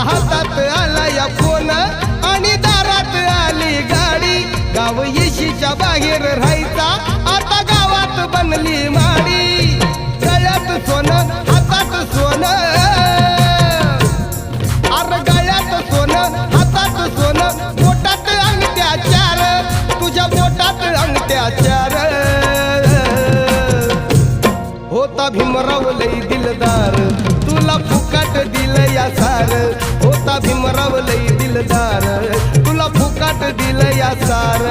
हातात आला या फोन आणि दारात आली गाडी गाव येशीच्या बाहेर राहायचा आता गावात बनली माडी गळ्यात सोनं हातात सोनं अरे गळ्यात सोनं हातात सोनं बोटात अंगठ्या चार तुझ्या बोटात अंगठ्या चार होता भीमराव लई दिलदार तुला फुकाट दिलं या सार होता भीमराव लई दिलदार तुला फुकाट दिलं या सार